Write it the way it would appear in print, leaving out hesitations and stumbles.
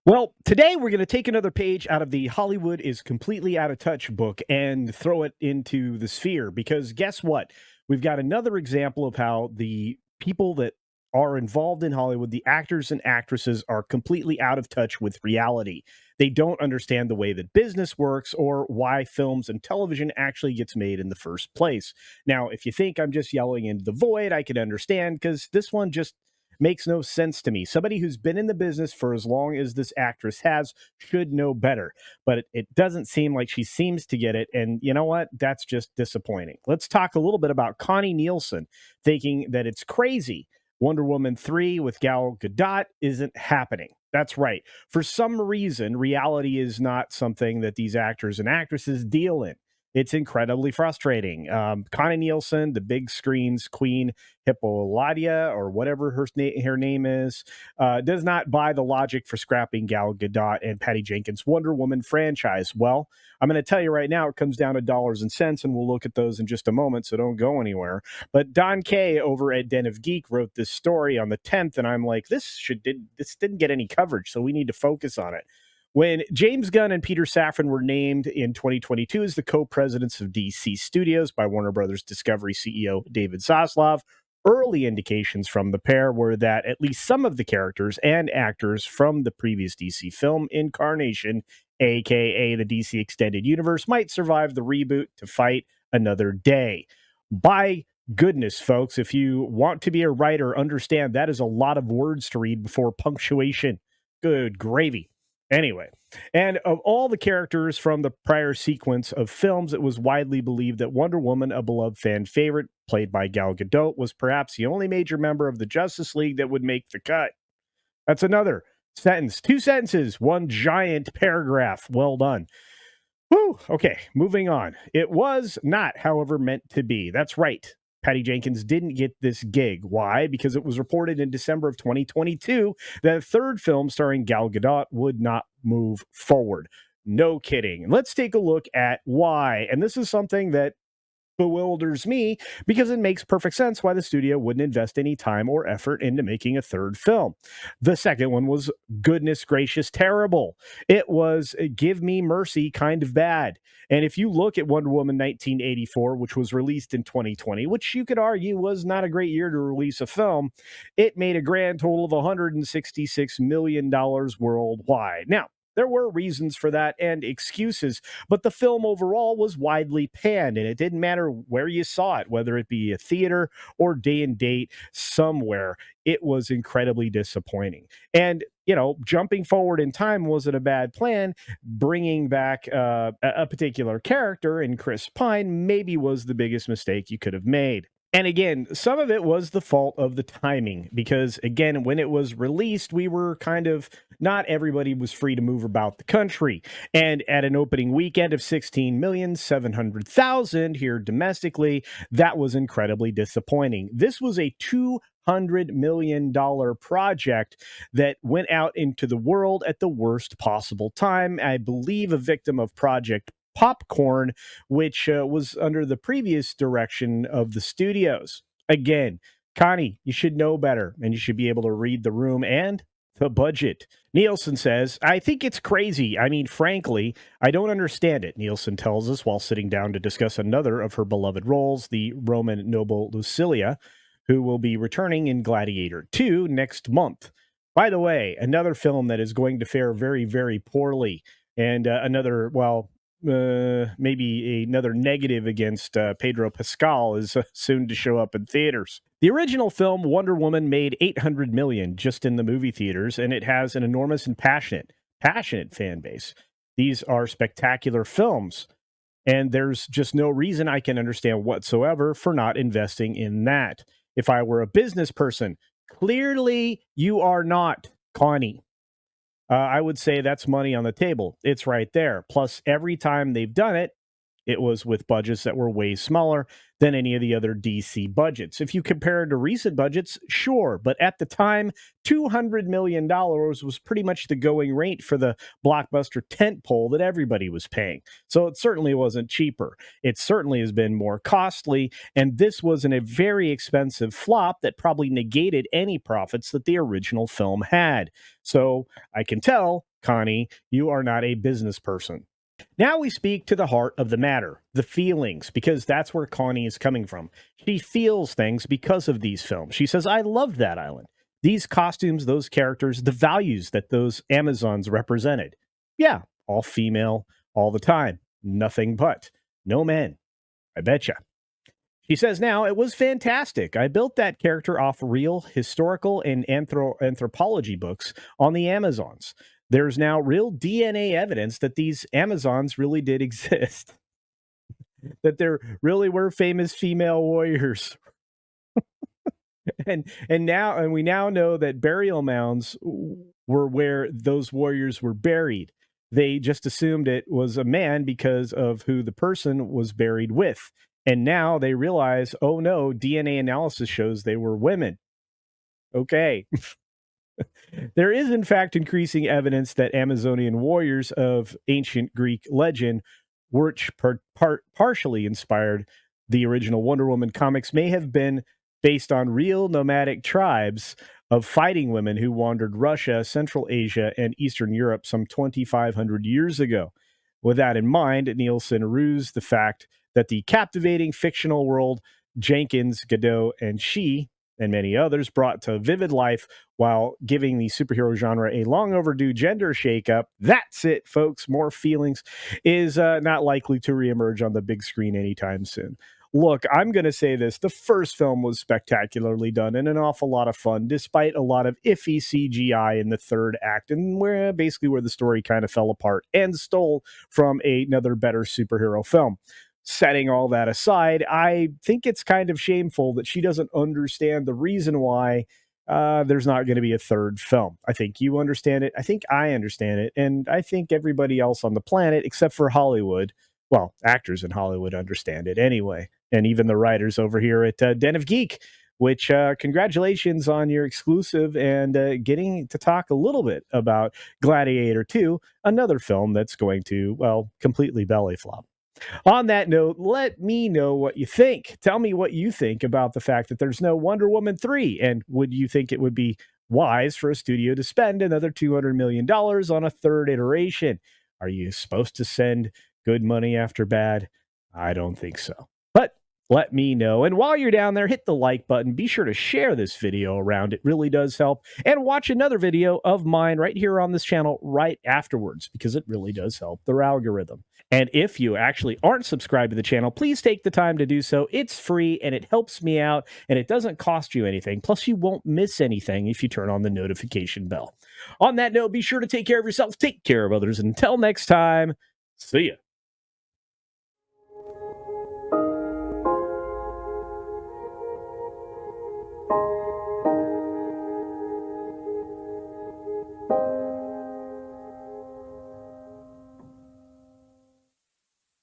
Well, today we're going to take another page out of the Hollywood is completely out of touch book and throw it into the sphere because guess what? We've got another example of how the people that are involved in Hollywood, the actors and actresses, are completely out of touch with reality. They don't understand the way that business works or why films and television actually gets made in the first place. Now, if you think I'm just yelling into the void, I can understand because this one just makes no sense to me. Somebody who's been in the business for as long as this actress has should know better, but it doesn't seem like she seems to get it. And you know what? That's just disappointing. Let's talk a little bit about Connie Nielsen thinking that it's crazy. Wonder Woman 3 with Gal Gadot isn't happening. That's right. For some reason, reality is not something that these actors and actresses deal in. It's incredibly frustrating. Connie Nielsen, the big screen's queen, Hippolyta or whatever her name is, does not buy the logic for scrapping Gal Gadot and Patty Jenkins' Wonder Woman franchise. Well, I'm going to tell you right now, it comes down to dollars and cents, and we'll look at those in just a moment, so don't go anywhere. But Don Kay over at Den of Geek wrote this story on the 10th, and I'm like, this didn't get any coverage, so we need to focus on it. When James Gunn and Peter Safran were named in 2022 as the co-presidents of DC Studios by Warner Brothers Discovery CEO David Zaslav, early indications from the pair were that at least some of the characters and actors from the previous DC film incarnation, aka the DC Extended Universe, might survive the reboot to fight another day. By goodness, folks, if you want to be a writer, understand that is a lot of words to read before punctuation. Good gravy. Anyway, and of all the characters from the prior sequence of films, it was widely believed that Wonder Woman, a beloved fan favorite, played by Gal Gadot, was perhaps the only major member of the Justice League that would make the cut. That's another sentence, two sentences, one giant paragraph. Well done. Whew. Okay, moving on. It was not, however, meant to be. That's right. Patty Jenkins didn't get this gig. Why? Because it was reported in December of 2022 that a third film starring Gal Gadot would not move forward. No kidding. Let's take a look at why. And this is something that bewilders me because it makes perfect sense why the studio wouldn't invest any time or effort into making a third film. The second one was goodness gracious terrible. It was give me mercy kind of bad. And if you look at Wonder Woman 1984, which was released in 2020, which you could argue was not a great year to release a film, it made a grand total of $166 million worldwide. Now, there were reasons for that and excuses, but the film overall was widely panned, and it didn't matter where you saw it, whether it be a theater or day and date somewhere. It was incredibly disappointing. And, jumping forward in time wasn't a bad plan. Bringing back a particular character in Chris Pine maybe was the biggest mistake you could have made. And again, some of it was the fault of the timing because, again, when it was released, we were kind of not everybody was free to move about the country. And at an opening weekend of 16,700,000 here domestically, that was incredibly disappointing. This was a $200 million project that went out into the world at the worst possible time. I believe a victim of Project Popcorn, which was under the previous direction of the studios. Again, Connie, you should know better and you should be able to read the room and the budget. Nielsen says, I think it's crazy. I mean, frankly, I don't understand it, Nielsen tells us while sitting down to discuss another of her beloved roles, the Roman noble Lucilia, who will be returning in Gladiator 2 next month. By the way, another film that is going to fare very, very poorly. And maybe another negative against Pedro Pascal is soon to show up in theaters. The original film Wonder Woman made $800 million just in the movie theaters, and it has an enormous and passionate fan base. These are spectacular films, and there's just no reason I can understand whatsoever for not investing in that. If I were a business person, clearly you are not, Connie. I would say that's money on the table. It's right there. Plus, every time they've done it, it was with budgets that were way smaller than any of the other DC budgets. If you compare it to recent budgets, sure. But at the time, $200 million was pretty much the going rate for the blockbuster tentpole that everybody was paying. So it certainly wasn't cheaper. It certainly has been more costly. And this was a very expensive flop that probably negated any profits that the original film had. So I can tell Connie. You are not a business person. Now we speak to the heart of the matter, the feelings, because that's where Connie is coming from. She feels things because of these films. She says, I loved that island. These costumes, those characters, the values that those Amazons represented. Yeah, all female, all the time. Nothing but. No men. I betcha. She says now, it was fantastic. I built that character off real historical and anthropology books on the Amazons. There's now real DNA evidence that these Amazons really did exist, that there really were famous female warriors. And we now know that burial mounds were where those warriors were buried. They just assumed it was a man because of who the person was buried with. And now they realize, oh no, DNA analysis shows they were women. Okay. There is, in fact, increasing evidence that Amazonian warriors of ancient Greek legend, which partially inspired the original Wonder Woman comics, may have been based on real nomadic tribes of fighting women who wandered Russia, Central Asia, and Eastern Europe some 2,500 years ago. With that in mind, Nielsen rues the fact that the captivating fictional world Jenkins, Gadot, and she, and many others, brought to vivid life while giving the superhero genre a long overdue gender shakeup. That's it, folks. More feelings is not likely to reemerge on the big screen anytime soon. Look, I'm going to say this. The first film was spectacularly done and an awful lot of fun, despite a lot of iffy CGI in the third act, and where the story kind of fell apart and stole from another better superhero film. Setting all that aside, I think it's kind of shameful that she doesn't understand the reason why there's not going to be a third film. I think you understand it. I think I understand it. And I think everybody else on the planet, except for Hollywood, well, actors in Hollywood understand it anyway. And even the writers over here at Den of Geek, which congratulations on your exclusive and getting to talk a little bit about Gladiator 2, another film that's going to, well, completely belly flop. On that note, let me know what you think. Tell me what you think about the fact that there's no Wonder Woman 3. And would you think it would be wise for a studio to spend another $200 million on a third iteration? Are you supposed to send good money after bad? I don't think so. But let me know. And while you're down there, hit the like button. Be sure to share this video around. It really does help. And watch another video of mine right here on this channel right afterwards, because it really does help the algorithm. And if you actually aren't subscribed to the channel, please take the time to do so. It's free and it helps me out and it doesn't cost you anything. Plus, you won't miss anything if you turn on the notification bell. On that note, be sure to take care of yourself, take care of others. Until next time, see ya.